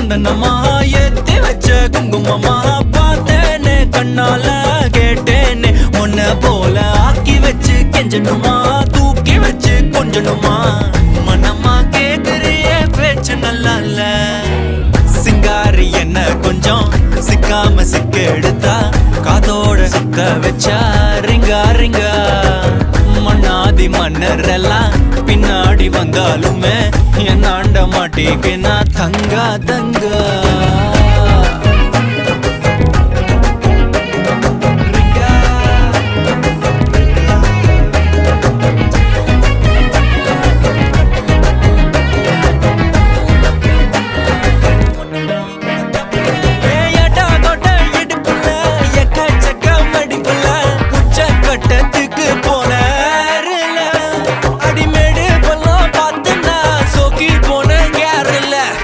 சந்தனமா ஏத்தி வச்ச குங்குமமா பார்த்தேனே கண்ணால கேட்டேனே உன்ன போல ஆக்கி வச்சு கெஞ்சணுமா தூக்கி வச்சு கொஞ்சணுமா மனமா கேக்குறிய பேச்சு நல்லா இல்ல சிங்காரி என்ன கொஞ்சம் சிக்காம சிக்க எடுத்தா காதோட சுத்த வச்சா ரிங்கா ரிங்கா மண்ணாதி மன்னர் எல்லாம் பின்னாடி வந்தாலுமே என் ஆண்ட மாட்டேக்கு நான் தங்கா தங்கா